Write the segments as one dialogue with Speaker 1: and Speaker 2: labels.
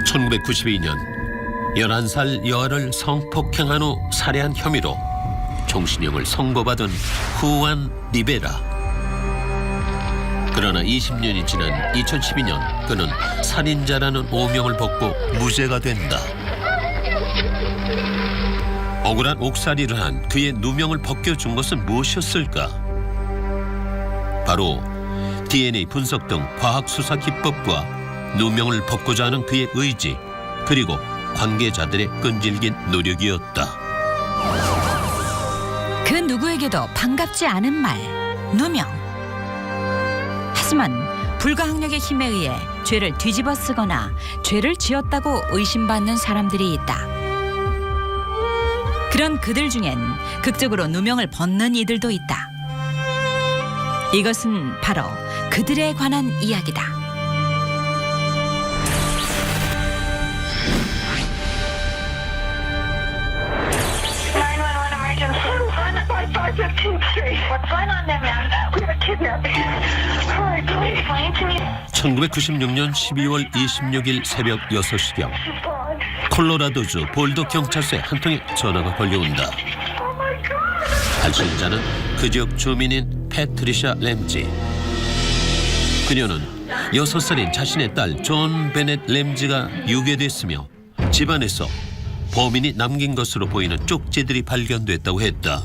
Speaker 1: 1992년 11살 여아를 성폭행한 후 살해한 혐의로 종신형을 선고받은 후안 리베라. 그러나 20년이 지난 2012년 그는 살인자라는 오명을 벗고 무죄가 된다. 억울한 옥살이를 한 그의 누명을 벗겨준 것은 무엇이었을까? 바로 DNA 분석 등 과학수사 기법과 누명을 벗고자 하는 그의 의지, 그리고 관계자들의 끈질긴 노력이었다.
Speaker 2: 그 누구에게도 반갑지 않은 말, 누명. 하지만 불가항력의 힘에 의해 죄를 뒤집어 쓰거나 죄를 지었다고 의심받는 사람들이 있다. 그런 그들 중엔 극적으로 누명을 벗는 이들도 있다. 이것은 바로 그들에 관한 이야기다.
Speaker 3: What's going on there, ma'am? We have a kidnapping. All right, can you explain to me?
Speaker 1: 1996년 12월 26일 새벽 6시경
Speaker 3: She's gone.
Speaker 1: 콜로라도주 볼더 경찰서에 한 통의 전화가 걸려온다.
Speaker 3: Oh my God!
Speaker 1: 발신자는 그 지역 주민인 패트리샤 램지. 그녀는 6살인 자신의 딸 존 베넷 램지가 유괴됐으며 집안에서 범인이 남긴 것으로 보이는 쪽지들이 발견됐다고 했다.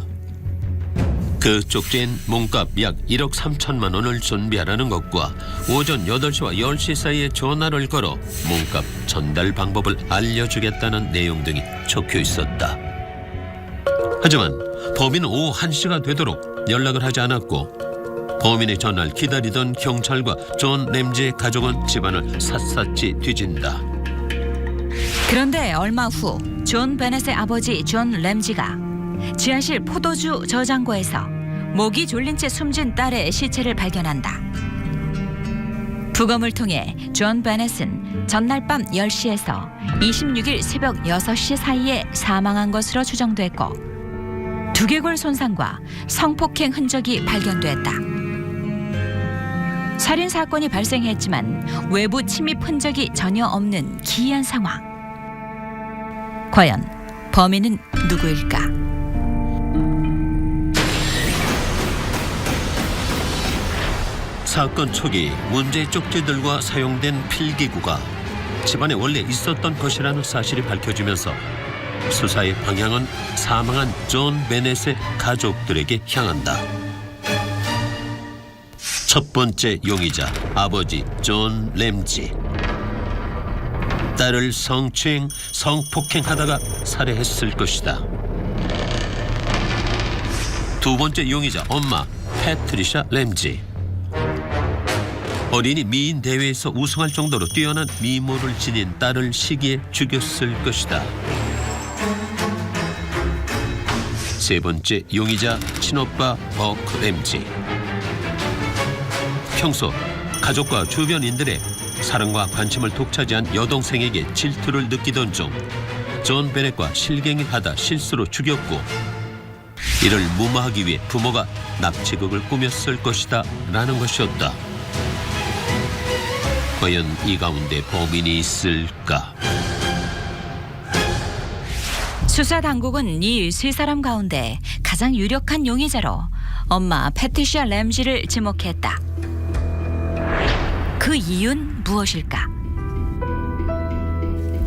Speaker 1: 그 쪽지엔 몸값 약 1억 3천만 원을 준비하라는 것과 오전 8시와 10시 사이에 전화를 걸어 몸값 전달 방법을 알려주겠다는 내용 등이 적혀 있었다. 하지만 범인은 오후 1시가 되도록 연락을 하지 않았고 범인의 전화를 기다리던 경찰과 존 램지의 가족은 집안을 샅샅이 뒤진다.
Speaker 2: 그런데 얼마 후 존 베넷의 아버지 존 램지가 지하실 포도주 저장고에서 목이 졸린 채 숨진 딸의 시체를 발견한다. 부검을 통해 존 베넷은 전날 밤 10시에서 26일 새벽 6시 사이에 사망한 것으로 추정됐고 두개골 손상과 성폭행 흔적이 발견됐다. 살인 사건이 발생했지만 외부 침입 흔적이 전혀 없는 기이한 상황. 과연 범인은 누구일까?
Speaker 1: 사건 초기 문제의 쪽지들과 사용된 필기구가 집안에 원래 있었던 것이라는 사실이 밝혀지면서 수사의 방향은 사망한 존 베넷의 가족들에게 향한다. 첫 번째 용의자, 아버지 존 램지. 딸을 성추행, 성폭행하다가 살해했을 것이다. 두 번째 용의자, 엄마 패트리샤 램지. 어린이 미인 대회에서 우승할 정도로 뛰어난 미모를 지닌 딸을 시기에 죽였을 것이다. 세 번째 용의자, 친오빠 버크 램지. 평소 가족과 주변인들의 사랑과 관심을 독차지한 여동생에게 질투를 느끼던 중 존 베넷과 실갱이를 하다 실수로 죽였고 이를 무마하기 위해 부모가 납치극을 꾸몄을 것이다 라는 것이었다. 과연 이 가운데 범인이 있을까?
Speaker 2: 수사 당국은 이 세 사람 가운데 가장 유력한 용의자로 엄마 패트리샤 램지를 지목했다. 그 이유는 무엇일까?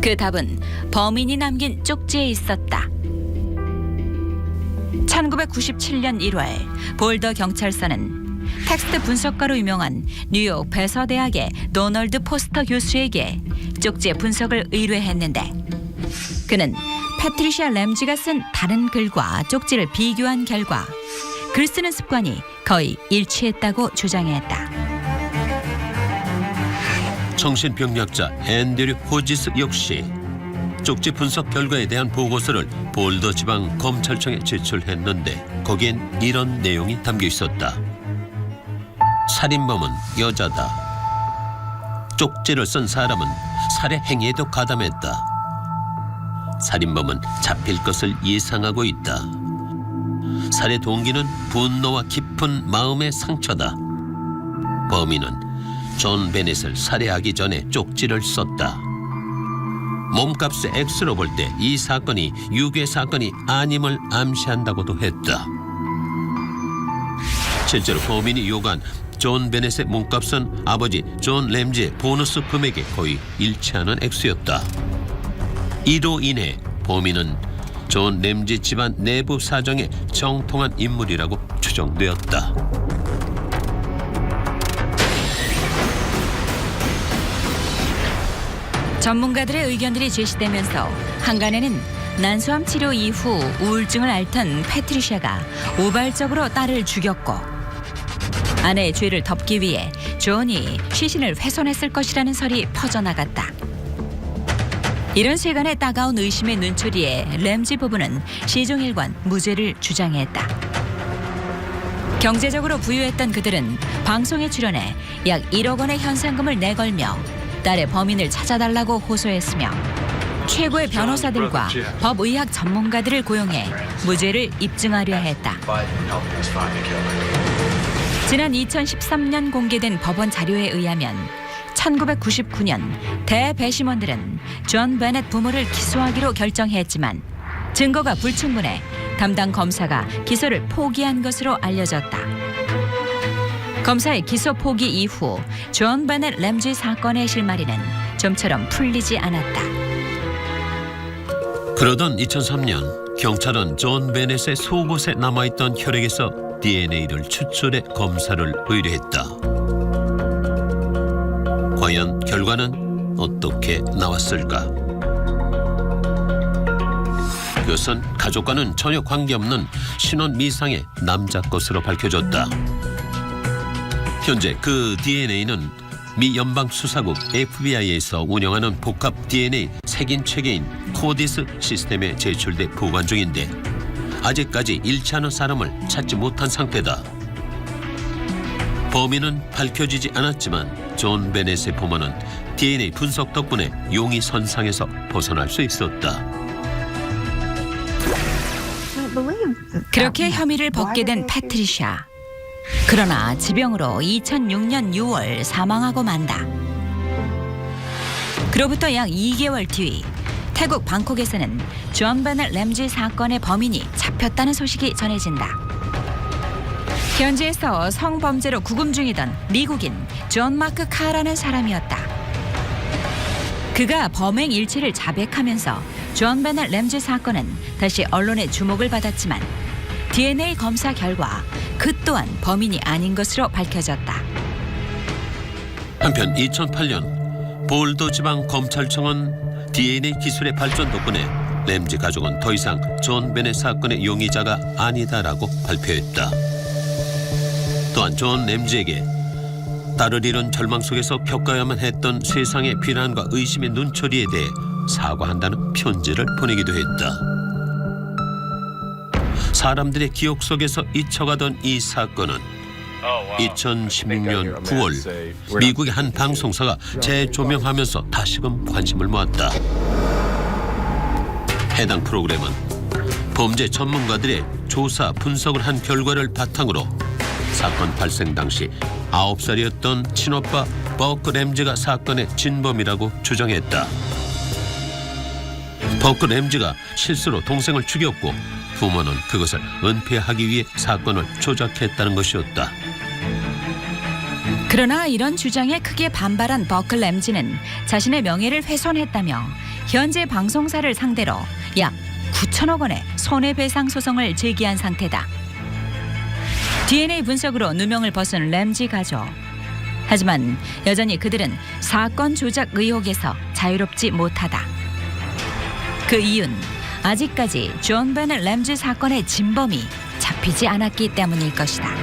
Speaker 2: 그 답은 범인이 남긴 쪽지에 있었다. 1997년 1월 볼더 경찰서는 텍스트 분석가로 유명한 뉴욕 베서 대학의 도널드 포스터 교수에게 쪽지의 분석을 의뢰했는데 그는 패트리샤 램지가 쓴 다른 글과 쪽지를 비교한 결과 글 쓰는 습관이 거의 일치했다고 주장했다.
Speaker 1: 정신병력자 앤드류 호지스 역시 쪽지 분석 결과에 대한 보고서를 볼더 지방 검찰청에 제출했는데 거기엔 이런 내용이 담겨 있었다. 살인범은 여자다. 쪽지를 쓴 사람은 살해 행위에도 가담했다. 살인범은 잡힐 것을 예상하고 있다. 살해 동기는 분노와 깊은 마음의 상처다. 범인은 존 베넷을 살해하기 전에 쪽지를 썼다. 몸값의 X로 볼 때 이 사건이 유괴 사건이 아님을 암시한다고도 했다. 실제로 범인이 요구한 존 베넷의 몸값은 아버지 존 램지의 보너스 금액에 거의 일치하는 액수였다. 이로 인해 범인은 존 램지 집안 내부 사정에 정통한 인물이라고 추정되었다.
Speaker 2: 전문가들의 의견들이 제시되면서 한간에는 난소암 치료 이후 우울증을 앓던 패트리샤가 우발적으로 딸을 죽였고 아내의 죄를 덮기 위해 존이 시신을 훼손했을 것이라는 설이 퍼져나갔다. 이런 세간의 따가운 의심의 눈초리에 램지 부부는 시종일관 무죄를 주장했다. 경제적으로 부유했던 그들은 방송에 출연해 약 1억 원의 현상금을 내걸며 딸의 범인을 찾아달라고 호소했으며 최고의 변호사들과 법의학 전문가들을 고용해 무죄를 입증하려 했다. 지난 2013년 공개된 법원 자료에 의하면 1999년 대배심원들은 존 베넷 부모를 기소하기로 결정했지만 증거가 불충분해 담당 검사가 기소를 포기한 것으로 알려졌다. 검사의 기소 포기 이후 존 베넷 램지 사건의 실마리는 좀처럼 풀리지 않았다.
Speaker 1: 그러던 2003년 경찰은 존 베넷의 속옷에 남아있던 혈액에서 DNA를 추출해 검사를 의뢰했다. 과연 결과는 어떻게 나왔을까? 그것은 가족과는 전혀 관계없는 신원 미상의 남자 것으로 밝혀졌다. 현재 그 DNA는 미 연방수사국 FBI에서 운영하는 복합 DNA 색인 체계인 코디스 시스템에 제출돼 보관 중인데 아직까지 일치하는 사람을 찾지 못한 상태다. 범인은 밝혀지지 않았지만 존 베넷의 부모는 DNA 분석 덕분에 용의 선상에서 벗어날 수 있었다.
Speaker 2: 그렇게 혐의를 벗게 된 패트리샤. 그러나 지병으로 2006년 6월 사망하고 만다. 그로부터 약 2개월 뒤 태국 방콕에서는 존 베넷 램지 사건의 범인이 잡혔다는 소식이 전해진다. 현지에서 성범죄로 구금 중이던 미국인 존 마크 카라는 사람이었다. 그가 범행 일치를 자백하면서 존 베넷 램지 사건은 다시 언론의 주목을 받았지만 DNA 검사 결과 그 또한 범인이 아닌 것으로 밝혀졌다.
Speaker 1: 한편 2008년 볼도 지방 검찰청은 DNA 기술의 발전 덕분에 램지 가족은 더 이상 존 베넷 사건의 용의자가 아니다라고 발표했다. 또한 존 램지에게 딸을 잃은 절망 속에서 겪어야만 했던 세상의 비난과 의심의 눈초리에 대해 사과한다는 편지를 보내기도 했다. 사람들의 기억 속에서 잊혀가던 이 사건은 2016년 9월 미국의 한 방송사가 재조명하면서 다시금 관심을 모았다. 해당 프로그램은 범죄 전문가들의 조사 분석을 한 결과를 바탕으로 사건 발생 당시 9살이었던 친오빠 버크 램지가 사건의 진범이라고 주장했다. 버크 램지가 실수로 동생을 죽였고 부모는 그것을 은폐하기 위해 사건을 조작했다는 것이었다.
Speaker 2: 그러나 이런 주장에 크게 반발한 버크 램지는 자신의 명예를 훼손했다며 현재 방송사를 상대로 약 9천억 원의 손해배상 소송을 제기한 상태다. DNA 분석으로 누명을 벗은 램지 가족. 하지만 여전히 그들은 사건 조작 의혹에서 자유롭지 못하다. 그 이유는 아직까지 존 베넷 램지 사건의 진범이 잡히지 않았기 때문일 것이다.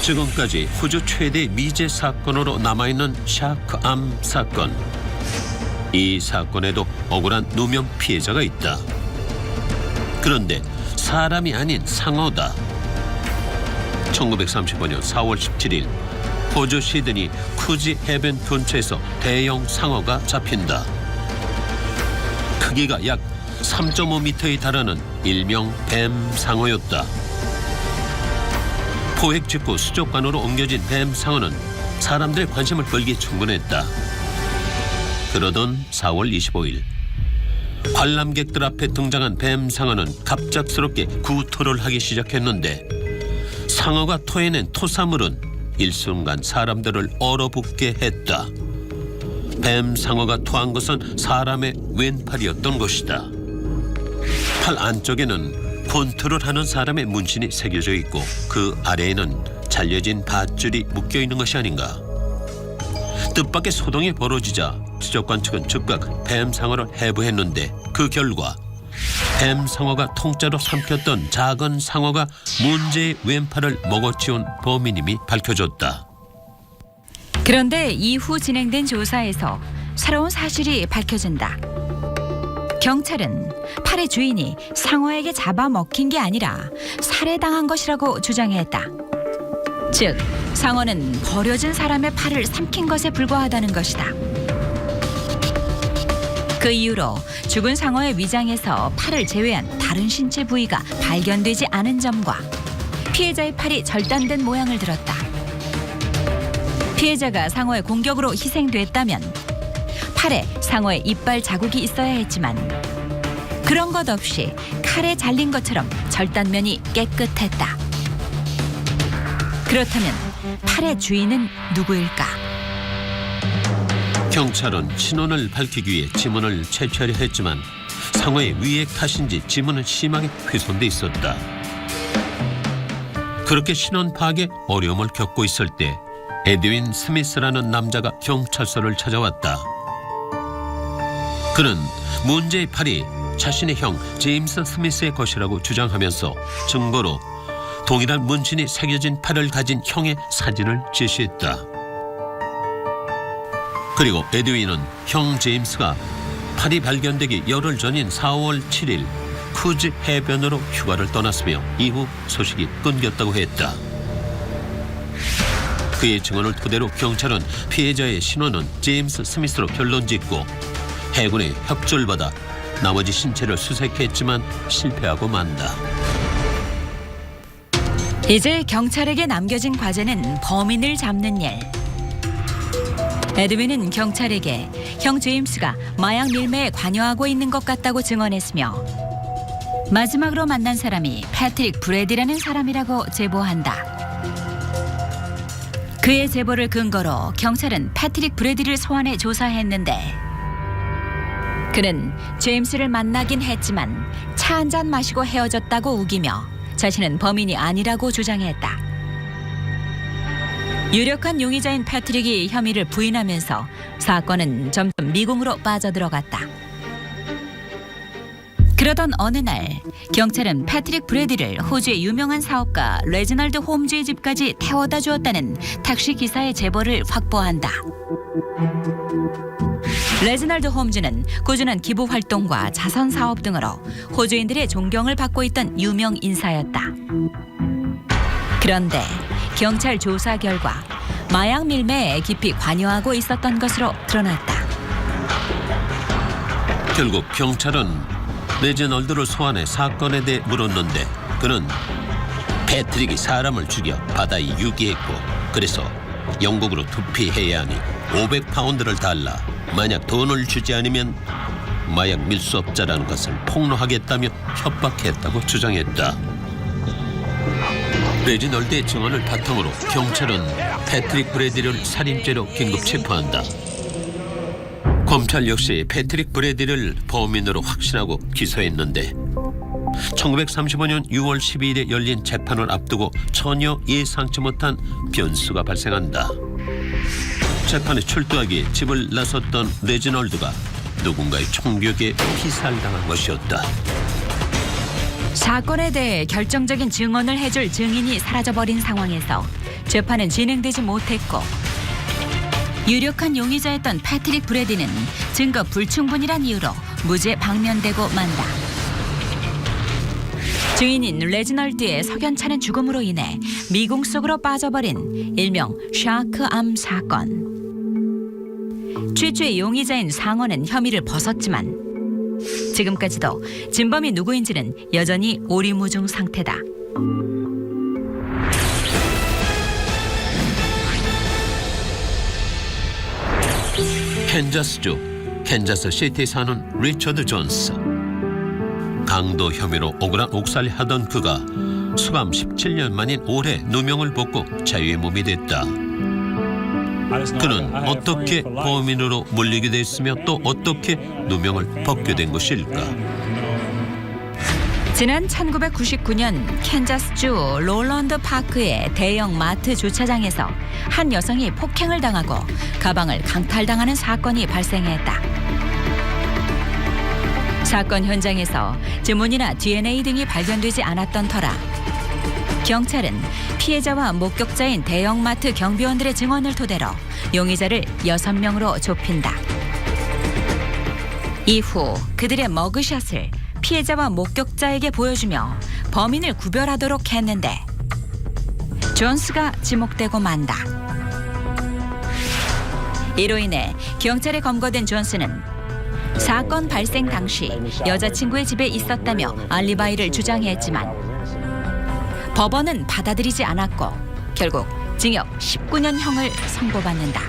Speaker 1: 지금까지 호주 최대 미제 사건으로 남아있는 샤크암 사건. 이 사건에도 억울한 누명 피해자가 있다. 그런데 사람이 아닌 상어다. 1935년 4월 17일 호주 시드니 쿠지 해변 근처에서 대형 상어가 잡힌다. 크기가 약 3.5m에 달하는 일명 뱀 상어였다. 포획 직후 수족관으로 옮겨진 뱀 상어는 사람들의 관심을 끌기 충분했다. 그러던 4월 25일 관람객들 앞에 등장한 뱀 상어는 갑작스럽게 구토를 하기 시작했는데 상어가 토해낸 토사물은 일순간 사람들을 얼어붙게 했다. 뱀 상어가 토한 것은 사람의 왼팔이었던 것이다. 팔 안쪽에는 권투를 하는 사람의 문신이 새겨져 있고 그 아래에는 잘려진 밧줄이 묶여 있는 것이 아닌가. 뜻밖의 소동이 벌어지자 수족관 측은 즉각 뱀상어를 해부했는데 그 결과 뱀상어가 통째로 삼켰던 작은 상어가 문제의 왼팔을 먹어치운 범인임이 밝혀졌다.
Speaker 2: 그런데 이후 진행된 조사에서 새로운 사실이 밝혀진다. 경찰은 팔의 주인이 상어에게 잡아먹힌 게 아니라 살해당한 것이라고 주장했다. 즉, 상어는 버려진 사람의 팔을 삼킨 것에 불과하다는 것이다. 그 이후로 죽은 상어의 위장에서 팔을 제외한 다른 신체 부위가 발견되지 않은 점과 피해자의 팔이 절단된 모양을 들었다. 피해자가 상어의 공격으로 희생됐다면 팔에 상어의 이빨 자국이 있어야 했지만 그런 것 없이 칼에 잘린 것처럼 절단면이 깨끗했다. 그렇다면 팔의 주인은 누구일까?
Speaker 1: 경찰은 신원을 밝히기 위해 지문을 채취하려 했지만 상어의 위액 탓인지 지문은 심하게 훼손돼 있었다. 그렇게 신원 파악에 어려움을 겪고 있을 때 에드윈 스미스라는 남자가 경찰서를 찾아왔다. 그는 문제의 팔이 자신의 형 제임스 스미스의 것이라고 주장하면서 증거로 동일한 문신이 새겨진 팔을 가진 형의 사진을 제시했다. 그리고 에드윈은 형 제임스가 팔이 발견되기 열흘 전인 4월 7일 쿠즈 해변으로 휴가를 떠났으며 이후 소식이 끊겼다고 했다. 그의 증언을 토대로 경찰은 피해자의 신원은 제임스 스미스로 결론짓고 해군의 협조를 받아 나머지 신체를 수색했지만 실패하고 만다.
Speaker 2: 이제 경찰에게 남겨진 과제는 범인을 잡는 일. 에드윈은 경찰에게 형 제임스가 마약 밀매에 관여하고 있는 것 같다고 증언했으며 마지막으로 만난 사람이 패트릭 브래디라는 사람이라고 제보한다. 그의 제보를 근거로 경찰은 패트릭 브래디를 소환해 조사했는데 그는 제임스를 만나긴 했지만 차 한잔 마시고 헤어졌다고 우기며 자신은 범인이 아니라고 주장했다. 유력한 용의자인 패트릭이 혐의를 부인하면서 사건은 점점 미궁으로 빠져들어갔다. 그러던 어느 날 경찰은 패트릭 브래디를 호주의 유명한 사업가 레지널드 홈즈의 집까지 태워다 주었다는 택시 기사의 제보를 확보한다. 레지널드 홈즈는 꾸준한 기부 활동과 자선 사업 등으로 호주인들의 존경을 받고 있던 유명 인사였다. 그런데 경찰 조사 결과 마약 밀매에 깊이 관여하고 있었던 것으로 드러났다.
Speaker 1: 결국 경찰은 레지널드를 소환해 사건에 대해 물었는데 그는 패트릭이 사람을 죽여 바다에 유기했고 그래서 영국으로 투피해야 하니 500파운드를 달라. 만약 돈을 주지 않으면 마약 밀수업자라는 것을 폭로하겠다며 협박했다고 주장했다. 레지널드의 증언을 바탕으로 경찰은 패트릭 브래디를 살인죄로 긴급 체포한다. 검찰 역시 패트릭 브래디를 범인으로 확신하고 기소했는데 1935년 6월 12일에 열린 재판을 앞두고 전혀 예상치 못한 변수가 발생한다. 재판에 출두하기에 집을 나섰던 레지널드가 누군가의 총격에 피살당한 것이었다.
Speaker 2: 사건에 대해 결정적인 증언을 해줄 증인이 사라져버린 상황에서 재판은 진행되지 못했고 유력한 용의자였던 패트릭 브래디는 증거 불충분이란 이유로 무죄 방면되고 만다. 증인인 레지널드의 석연찮은 죽음으로 인해 미궁 속으로 빠져버린 일명 샤크암 사건. 최초의 용의자인 상어는 혐의를 벗었지만 지금까지도 진범이 누구인지는 여전히 오리무중 상태다.
Speaker 1: 캔자스주 캔자스 시티에 사는 리처드 존스. 강도 혐의로 억울한 옥살이하던 그가 수감 17년 만인 올해 누명을 벗고 자유의 몸이 됐다. 그는 어떻게 범인으로 몰리게 됐으며 또 어떻게 누명을 벗게 된 것일까?
Speaker 2: 지난 1999년 캔자스주 롤런드 파크의 대형 마트 주차장에서 한 여성이 폭행을 당하고 가방을 강탈당하는 사건이 발생했다. 사건 현장에서 지문이나 DNA 등이 발견되지 않았던 터라 경찰은 피해자와 목격자인 대형마트 경비원들의 증언을 토대로 용의자를 6명으로 좁힌다. 이후 그들의 머그샷을 피해자와 목격자에게 보여주며 범인을 구별하도록 했는데 존스가 지목되고 만다. 이로 인해 경찰에 검거된 존스는 사건 발생 당시 여자친구의 집에 있었다며 알리바이를 주장했지만 법원은 받아들이지 않았고 결국 징역 19년형을 선고받는다.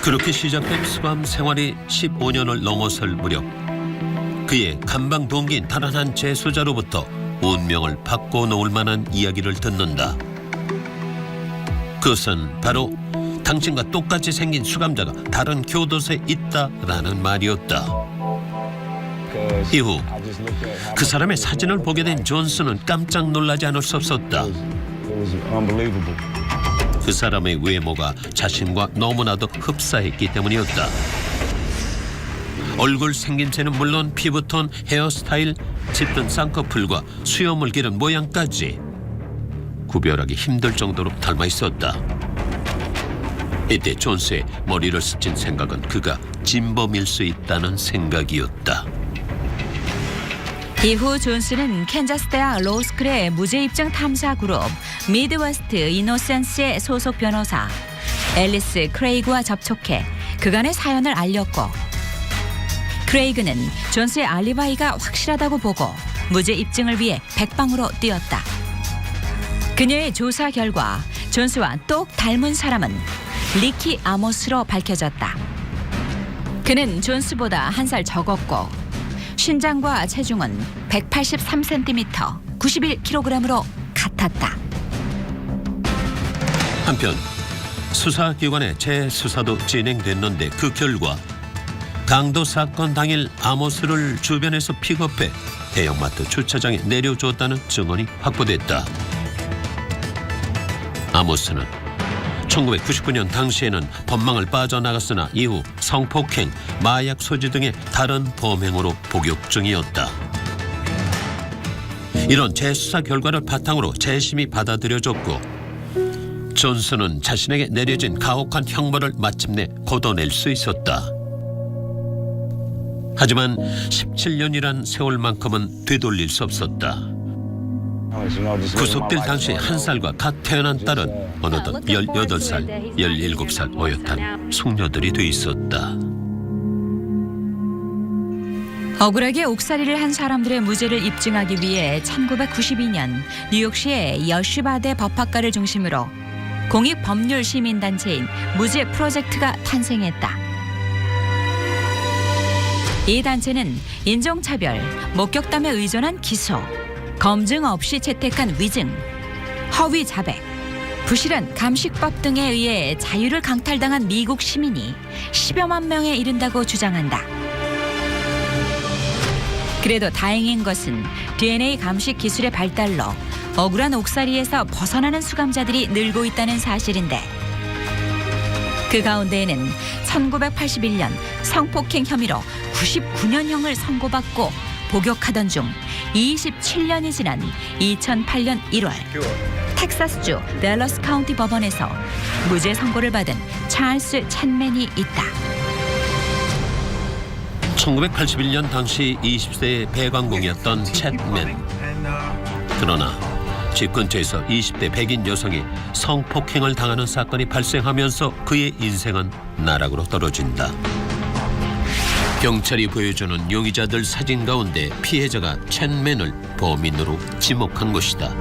Speaker 1: 그렇게 시작된 수감 생활이 15년을 넘어설 무렵 그의 감방 동기인 다른 한 재수자로부터 운명을 바꿔놓을 만한 이야기를 듣는다. 그것은 바로 당신과 똑같이 생긴 수감자가 다른 교도소에 있다라는 말이었다. 이후 그 사람의 사진을 보게 된 존스는 깜짝 놀라지 않을 수 없었다. 그 사람의 외모가 자신과 너무나도 흡사했기 때문이었다. 얼굴 생김새는 물론 피부톤, 헤어스타일, 짙은 쌍꺼풀과 수염을 기른 모양까지 구별하기 힘들 정도로 닮아 있었다. 이때 존스의 머리를 스친 생각은 그가 진범일 수 있다는 생각이었다.
Speaker 2: 이후 존스는 캔자스 대학 로스쿨의 무죄 입증 탐사 그룹 미드웨스트 이노센스의 소속 변호사 앨리스 크레이그와 접촉해 그간의 사연을 알렸고 크레이그는 존스의 알리바이가 확실하다고 보고 무죄 입증을 위해 백방으로 뛰었다. 그녀의 조사 결과 존스와 똑 닮은 사람은 리키 아모스로 밝혀졌다. 그는 존스보다 1살 적었고 신장과 체중은 183cm, 91kg으로 같았다.
Speaker 1: 한편 수사기관의 재수사도 진행됐는데 그 결과 강도 사건 당일 아모스를 주변에서 픽업해 대형마트 주차장에 내려줬다는 증언이 확보됐다. 아모스는 1999년 당시에는 법망을 빠져나갔으나 이후 성폭행, 마약 소지 등의 다른 범행으로 복역 중이었다. 이런 재수사 결과를 바탕으로 재심이 받아들여졌고 존스는 자신에게 내려진 가혹한 형벌을 마침내 걷어낼 수 있었다. 하지만 17년이란 세월만큼은 되돌릴 수 없었다. 구속될 당시 1살과 갓 태어난 딸은 어느덧 18살, 17살 어엿한 숙녀들이 돼 있었다.
Speaker 2: 억울하게 옥살이를 한 사람들의 무죄를 입증하기 위해 1992년 뉴욕시의 여쉬바대 법학과를 중심으로 공익법률 시민단체인 무죄 프로젝트가 탄생했다. 이 단체는 인종차별, 목격담에 의존한 기소, 검증 없이 채택한 위증, 허위 자백, 부실한 감식법 등에 의해 자유를 강탈당한 미국 시민이 10여만 명에 이른다고 주장한다. 그래도 다행인 것은 DNA 감식 기술의 발달로 억울한 옥살이에서 벗어나는 수감자들이 늘고 있다는 사실인데 그 가운데에는 1981년 성폭행 혐의로 99년형을 선고받고 복역하던 중 27년이 지난 2008년 1월 텍사스주 댈러스 카운티 법원에서 무죄 선고를 받은 찰스 챗맨이 있다.
Speaker 1: 1981년 당시 20세의 배관공이었던 챗맨. 그러나 집 근처에서 20대 백인 여성이 성폭행을 당하는 사건이 발생하면서 그의 인생은 나락으로 떨어진다. 경찰이 보여주는 용의자들 사진 가운데 피해자가 챗맨을 범인으로 지목한 것이다.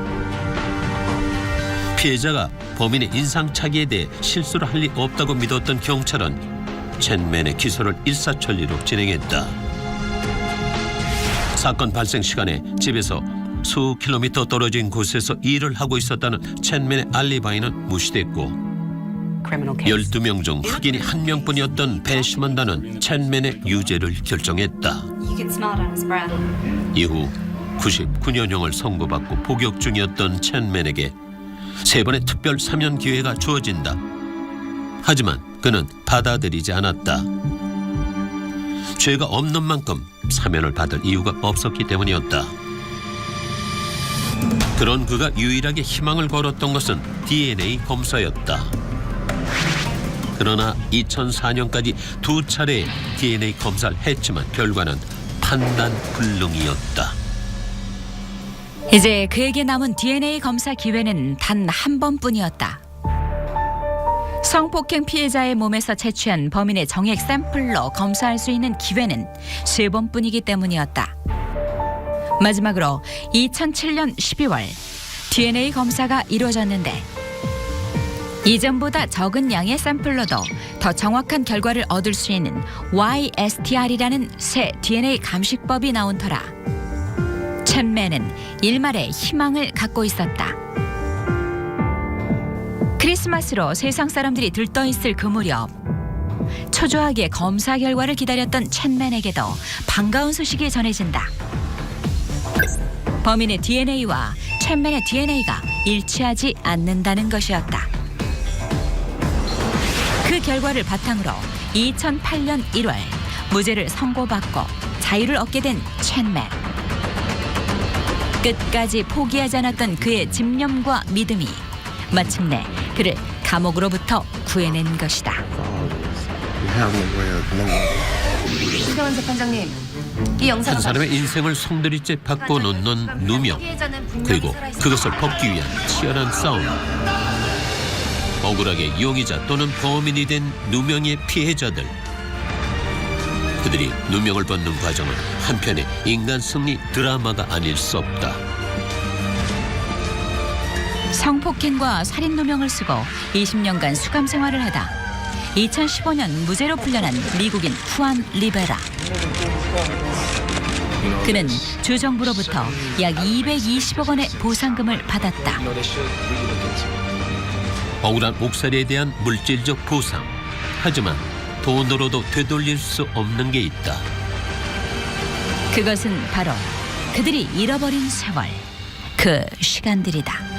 Speaker 1: 피해자가 범인의 인상착의에 대해 실수를 할 리 없다고 믿었던 경찰은 첸맨의 기소를 일사천리로 진행했다. 사건 발생 시간에 집에서 수 킬로미터 떨어진 곳에서 일을 하고 있었다는 첸맨의 알리바이는 무시됐고 12명 중 흑인이 1명뿐이었던 배심원단은 첸맨의 유죄를 결정했다. 이후 99년형을 선고받고 복역 중이었던 첸맨에게 3번의 특별 사면 기회가 주어진다. 하지만 그는 받아들이지 않았다. 죄가 없는 만큼 사면을 받을 이유가 없었기 때문이었다. 그런 그가 유일하게 희망을 걸었던 것은 DNA 검사였다. 그러나 2004년까지 2차례 DNA 검사를 했지만 결과는 판단불능이었다.
Speaker 2: 이제 그에게 남은 DNA 검사 기회는 단 한 번뿐이었다. 성폭행 피해자의 몸에서 채취한 범인의 정액 샘플로 검사할 수 있는 기회는 3번뿐이기 때문이었다. 마지막으로 2007년 12월 DNA 검사가 이루어졌는데 이전보다 적은 양의 샘플로도 더 정확한 결과를 얻을 수 있는 YSTR이라는 새 DNA 감식법이 나온 터라 첸맨은 일말의 희망을 갖고 있었다. 크리스마스로 세상 사람들이 들떠있을 그 무렵 초조하게 검사 결과를 기다렸던 첸맨에게도 반가운 소식이 전해진다. 범인의 DNA와 첸맨의 DNA가 일치하지 않는다는 것이었다. 그 결과를 바탕으로 2008년 1월 무죄를 선고받고 자유를 얻게 된 첸맨. 끝까지 포기하지 않았던 그의 집념과 믿음이 마침내 그를 감옥으로부터 구해낸 것이다.
Speaker 4: 이대원 재판장님, 이 영상
Speaker 1: 한 사람의 인생을 송두리째 바꿔놓는 누명, 그리고 그것을 벗기 위한 치열한 싸움. 억울하게 용의자 또는 범인이 된 누명의 피해자들. 그들이 누명을 벗는 과정은 한편의 인간 승리 드라마가 아닐 수 없다.
Speaker 2: 성폭행과 살인 누명을 쓰고 20년간 수감 생활을 하다 2015년 무죄로 풀려난 미국인 후안 리베라. 그는 주 정부로부터 약 220억 원의 보상금을 받았다.
Speaker 1: 억울한 옥살이에 대한 물질적 보상. 하지만 돈으로도 되돌릴 수 없는 게 있다.
Speaker 2: 그것은 바로 그들이 잃어버린 세월, 그 시간들이다.